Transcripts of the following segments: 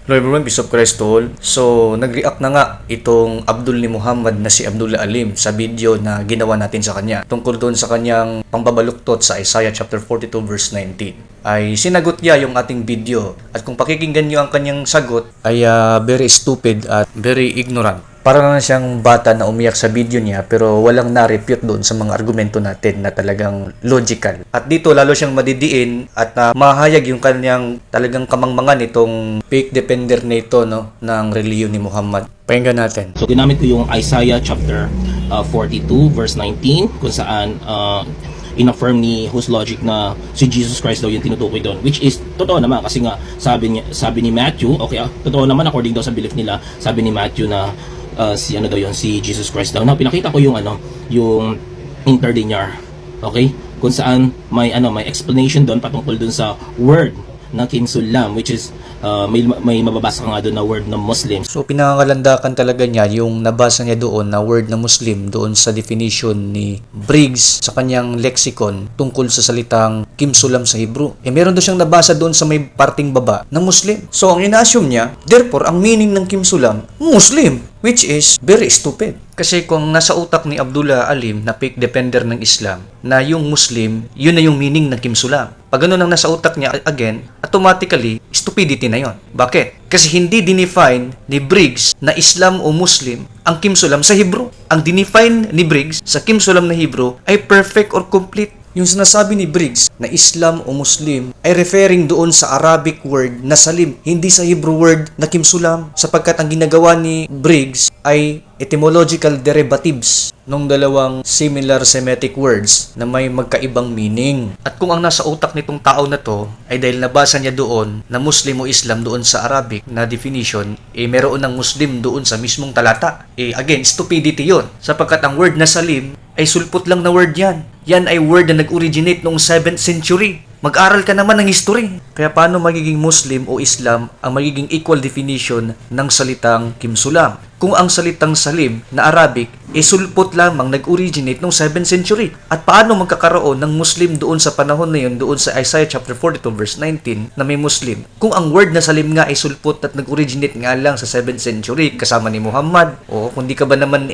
Hello everyone, Peace of Christ to all. So, nag-react na nga itong Abdul ni Muhammad na si Abdullah Alim sa video na ginawa natin sa kanya. Tungkol doon sa kanyang pangbabaluktot sa Isaiah chapter 42 verse 19. Ay sinagot niya yung ating video. At kung pakikinggan niyo ang kanyang sagot, ay very stupid at very ignorant. Para lang siyang bata na umiyak sa video niya pero walang na-refute doon sa mga argumento natin na talagang logical. At dito lalo siyang madidiin at mahayag yung kanyang talagang kamangmangan itong fake defender nito ng reliyon ni Muhammad. Pakinggan natin. So ginamit ko yung Isaiah chapter 42 verse 19 kung saan in-affirm ni Whose Logic na si Jesus Christ daw yung tinutukoy doon, which is totoo naman kasi nga sabi ni Matthew, okay, totoo naman according daw sa belief nila, sabi ni Matthew na si Jesus Christ daw. Now pinakita ko yung yung interlinear, okay, kung saan may explanation doon patungkol doon sa word na kinsulam, which is may mababasa ka nga doon na word na Muslim. So pinangalandakan talaga niya yung nabasa niya doon na word na Muslim doon sa definition ni Briggs sa kanyang lexicon tungkol sa salitang kimsulam sa Hebrew. Meron doon siyang nabasa doon sa may parting baba na Muslim. So ang ina-assume niya, therefore ang meaning ng kimsulam, Muslim, which is very stupid. Kasi kung nasa utak ni Abdullah Alim na fake defender ng Islam na yung Muslim, yun na yung meaning ng kimsulam. Pag ganun ang nasa utak niya, again, automatically, stupidity na yon. Bakit? Kasi hindi dinefine ni Briggs na Islam o Muslim ang kimsulam sa Hebrew. Ang dinefine ni Briggs sa kimsulam na Hebrew ay perfect or complete. Yung sinasabi ni Briggs na Islam o Muslim ay referring doon sa Arabic word na salim, hindi sa Hebrew word na kimsulam, sapagkat ang ginagawa ni Briggs ay etymological derivatives ng dalawang similar Semitic words na may magkaibang meaning. At kung ang nasa utak nitong tao na to ay dahil nabasa niya doon na Muslim o Islam doon sa Arabic na definition, meron ng Muslim doon sa mismong talata. Again, stupidity yon, sapagkat ang word na salim ay sulpot lang na word yan. Yan ay word na nag-originate noong 7th century. Mag-aral ka naman ng history. Kaya paano magiging Muslim o Islam ang magiging equal definition ng salitang kimsulam? Kung ang salitang salim na Arabic sulpot lamang nag-originate noong 7th century. At paano magkakaroon ng Muslim doon sa panahon na yun, doon sa Isaiah chapter 42 verse 19 na may Muslim? Kung ang word na salim nga ay sulpot at nag-originate nga lang sa 7th century kasama ni Muhammad, o kung di ka ba naman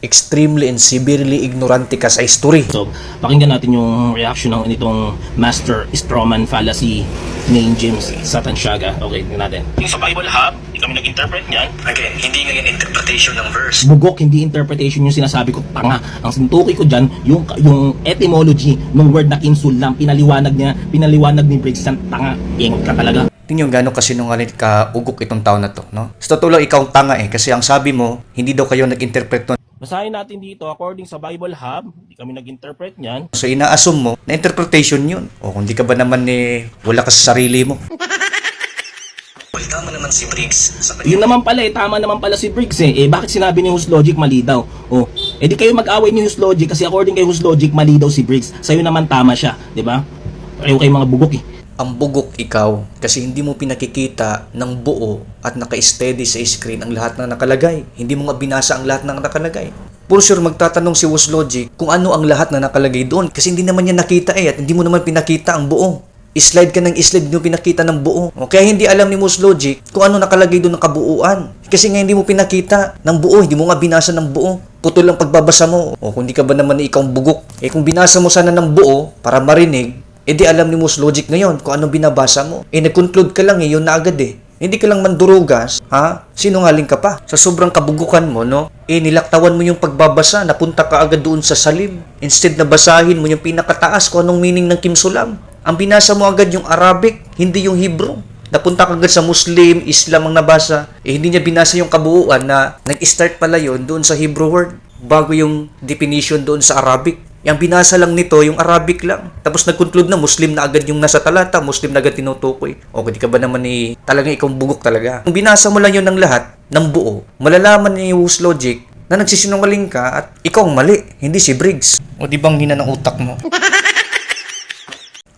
extremely and severely ignorante ka sa history. So pakinggan natin yung reaction ng itong Master Strawman Fallacy ni James Satanshaga. Okay, tingnan natin. Yung sa Bible Hub, hindi kami nag-interpret niyan. Again, hindi nga yung interpretation ng verse. Bugok, hindi interpretation yung sinasabi ko, tanga. Ang sinutukoy ko dyan, yung etymology ng word na kinsulam, pinaliwanag ni Briggs yan, tanga. Ingot ka talaga. Tingnan yung gano'ng kasinungaling ka-ugok itong tao na to, no? Sa totoo lang, ikaw ang tanga kasi ang sabi mo, hindi daw kayo nag-interpret nun. Basahin natin dito, according sa Bible Hub, hindi kami nag-interpret niyan. So ina-assume mo na interpretation yun. O kung di ka ba naman wala ka sa sarili mo. Tama naman si Briggs sa kanya. Yun naman pala tama naman pala si Briggs bakit sinabi ni Whose Logic mali daw? Di kayo mag-away ni Whose Logic kasi according kay Whose Logic mali daw si Briggs. Sa'yo naman tama siya, di ba? Kayo mga bugok Ang bugok ikaw kasi hindi mo pinakikita ng buo at naka-steady sa screen ang lahat ng nakalagay. Hindi mo nga binasa ang lahat ng nakalagay. For sure magtatanong si Whose Logic kung ano ang lahat na nakalagay doon kasi hindi naman niya nakita at hindi mo naman pinakita ang buo. Slide ka ng slide, hindi mo pinakita ng buo. Kaya hindi alam ni Whose Logic kung ano nakalagay doon ng kabuuan. Kasi nga hindi mo pinakita ng buo, hindi mo nga binasa ng buo. Putol lang pagbabasa mo. Kung di ka ba naman ikaw bugok. Kung binasa mo sana ng buo para marinig, di alam ni Whose Logic ngayon kung ano binabasa mo. Nag-conclude ka lang yun na agad Hindi ka lang mandurugas, ha? Sinungaling ka pa. Sa sobrang kabugukan mo, nilaktawan mo yung pagbabasa, napunta ka agad doon sa salim. Instead na basahin mo yung pinakataas kung anong meaning ng kimsulam. Ang binasa mo agad yung Arabic, hindi yung Hebrew. Napunta ka agad sa Muslim, Islam ang nabasa. Hindi niya binasa yung kabuuan na nag-start pala yun doon sa Hebrew word bago yung definition doon sa Arabic. Yung binasa lang nito, yung Arabic lang. Tapos nag-conclude na Muslim na agad yung nasa talata, Muslim na agad tinutukoy. Di ka ba naman talagang ikaw bugok talaga. Kung binasa mo lang yun ng lahat, ng buo, malalaman niya yung Whose Logic na nagsisinungaling ka at ikaw ang mali, hindi si Briggs. Di bang hina ng utak mo?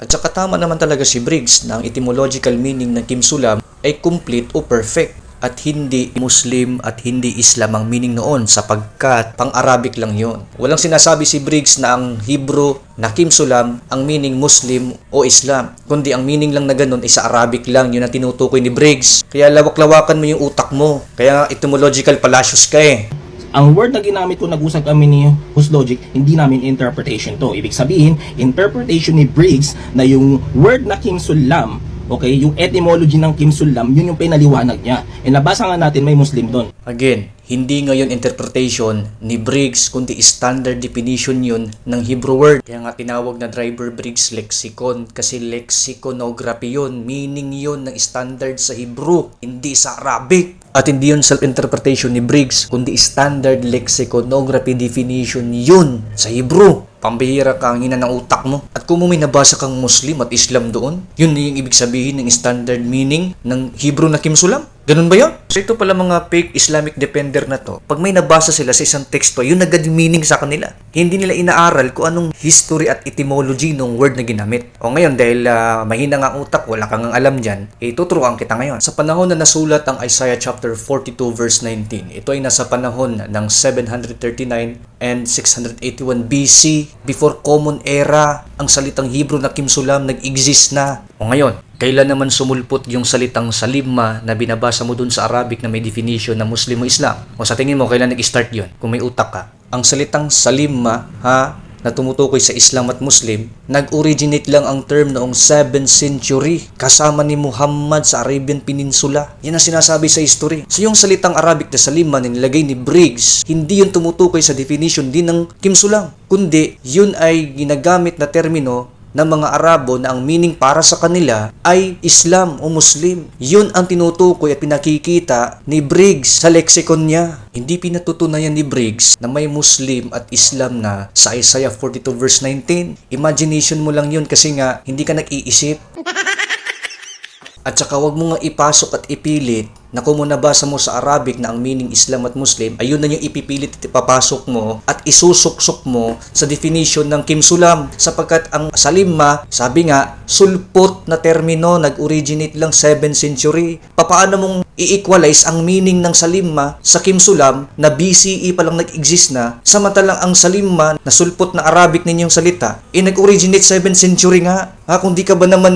At saka tama naman talaga si Briggs na ang etymological meaning ng kimsulam ay complete o perfect. at hindi Muslim at hindi Islam ang meaning noon sapagkat pang-Arabic lang yon. Walang sinasabi si Briggs na ang Hebrew na Kimsulam ang meaning Muslim o Islam, kundi ang meaning lang na ganun ay sa Arabic lang, yun ang tinutukoy ni Briggs. Kaya lawak-lawakan mo yung utak mo, kaya etymological fallacious ka eh. Ang word na ginamit ko, nag-usap kami ni Whose Logic, hindi namin interpretation to. Ibig sabihin, interpretation ni Briggs na yung word na Kimsulam, okay, yung etymology ng Kimsulam, yun yung pinaliwanag niya. E nabasa nga natin, may Muslim doon. Again, hindi ngayon interpretation ni Briggs, kundi standard definition yun ng Hebrew word. Kaya nga tinawag na Driver Briggs lexicon kasi lexiconography yun. Meaning yun ng standard sa Hebrew, hindi sa Arabic. At hindi yun self-interpretation ni Briggs, kundi standard lexiconography definition yun sa Hebrew. Pambihira ka ang ina ng utak mo. At kung may nabasa kang Muslim at Islam doon, yun yung ibig sabihin ng standard meaning ng Hebrew na Kimsulam. Ganun ba yun? So ito pala mga fake Islamic defender na to, pag may nabasa sila sa isang teksto, yun agad yung meaning sa kanila. Hindi nila inaaral kung anong history at etymology ng word na ginamit. O ngayon, dahil mahina nga ang utak, wala kang alam dyan, tuturuan kita ngayon. Sa panahon na nasulat ang Isaiah chapter 42 verse 19, ito ay nasa panahon ng 739 and 681 BC, before Common Era, ang salitang Hebrew na Kimsulam nag-exist na. O ngayon, kailan naman sumulpot yung salitang salimma na binabasa mo dun sa Arabic na may definition na Muslim o Islam? O sa tingin mo, kailan nag-start yun? Kung may utak ka. Ang salitang salimma, na tumutukoy sa Islam at Muslim, nag-originate lang ang term noong 7th century kasama ni Muhammad sa Arabian Peninsula. Yan ang sinasabi sa history. So yung salitang Arabic na salimma na nilagay ni Briggs, hindi yun tumutukoy sa definition din ng Kimsulam, kundi yun ay ginagamit na termino ng mga Arabo na ang meaning para sa kanila ay Islam o Muslim. Yun ang tinutukoy at pinakikita ni Briggs sa lexicon niya. Hindi pinatutunayan ni Briggs na may Muslim at Islam na sa Isaiah 42 verse 19. Imagination mo lang yun kasi nga hindi ka nag-iisip. At saka wag mo nga ipasok at ipilit na kung nabasa mo sa Arabic na ang meaning Islam at Muslim, ayun na yung ipipilit at ipapasok mo at isusuksok mo sa definition ng Kimsulam. Sapagkat ang salimma, sabi nga, sulpot na termino, nag-originate lang 7th century. Paano mong i-equalize ang meaning ng salimma sa Kimsulam na BCE pa lang nag-exist na, samantalang ang salimma na sulpot na Arabic ninyong salita, nag-originate 7th century nga. Kung di ka ba naman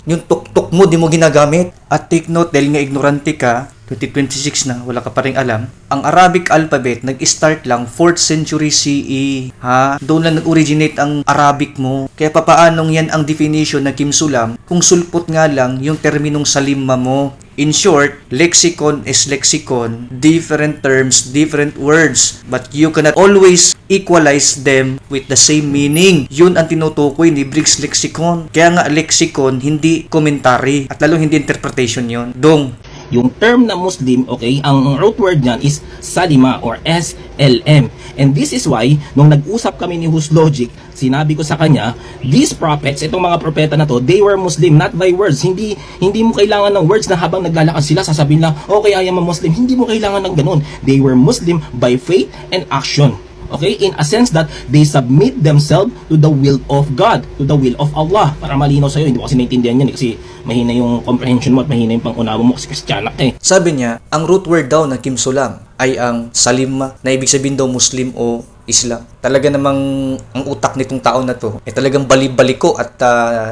yung tuktok mo, di mo ginagamit. At take note, dahil nga ignorante ka, 2026 na, wala ka pa rin alam, ang Arabic alphabet nag-start lang 4th century CE. Doon lang nag-originate ang Arabic mo. Kaya papaanong yan ang definition ng Kimsulam kung sulpot nga lang yung terminong salimma mo. In short, lexicon is lexicon, different terms, different words, but you cannot always equalize them with the same meaning. Yun ang tinutukoy ni Briggs lexicon. Kaya nga lexicon, hindi commentary, at lalo hindi interpretation yun. Dong. Yung term na Muslim, okay, ang root word niyan is Salima or SLM. And this is why, nung nag-usap kami ni Whose Logic, sinabi ko sa kanya, these prophets, itong mga propeta na to, they were Muslim, not by words. Hindi mo kailangan ng words na habang naglalakad sila, sasabihin lang, okay, I am a Muslim. Hindi mo kailangan ng ganun. They were Muslim by faith and action. Okay? In a sense that they submit themselves to the will of God, to the will of Allah. Para malinaw sa'yo, hindi mo kasi naintindihan yan kasi mahina yung comprehension mo at mahina yung pang-unawa mo kasi Kristyanak eh. Sabi niya, ang root word daw ng Kimsulam ay ang salimma na ibig sabihin daw Muslim o Islam. Talaga namang ang utak nitong tao na to talagang bali-baliko at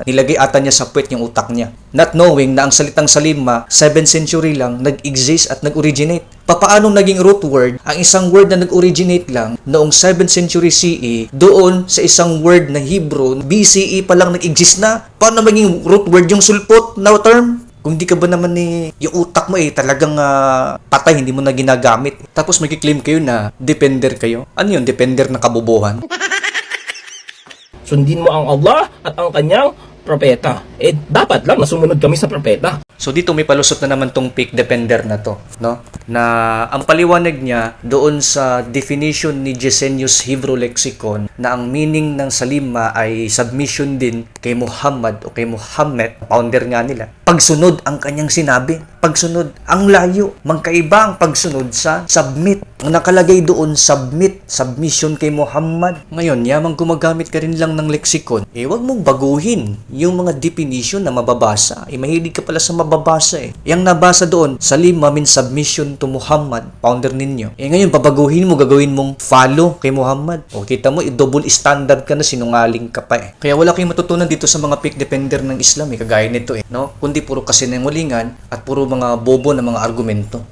nilagay ata niya sa puwet yung utak niya. Not knowing na ang salitang salimma 7th century lang nag-exist at nag-originate. Papaano naging root word ang isang word na nag-originate lang noong 7th century CE doon sa isang word na Hebrew BCE pa lang nag-exist na? Paano maging root word yung sulpot na term? Kung di ka ba naman yung utak mo talagang patay, hindi mo na ginagamit. Tapos magkiklaim kayo na depender kayo. Ano yun? Depender na kabobohan? Sundin mo ang Allah at ang kanyang propeta. Dapat lang na sumunod kami sa propeta. So dito may palusot na naman tong fake depender na to, no? Na ang paliwanag niya doon sa definition ni Gesenius Hebrew Lexicon na ang meaning ng salimma ay submission din kay Muhammad o kay Muhammad, founder nga nila. Pagsunod ang kanyang sinabi. pagsunod. Ang layo. Magkaiba ang pagsunod sa submit. Ang nakalagay doon, submit. Submission kay Muhammad. Ngayon, yamang gumagamit ka rin lang ng lexicon, wag mong baguhin yung mga definition na mababasa. Mahilig ka pala sa mababasa Yang nabasa doon, salima means submission to Muhammad, founder ninyo. Ngayon, babaguhin mo, gagawin mong follow kay Muhammad. O, kita mo, double standard ka na, sinungaling ka pa Kaya wala kayong matutunan dito sa mga fake defender ng Islam, kagaya nito no? Kundi puro kasinungalingan at puro mga bobo na mga argumento.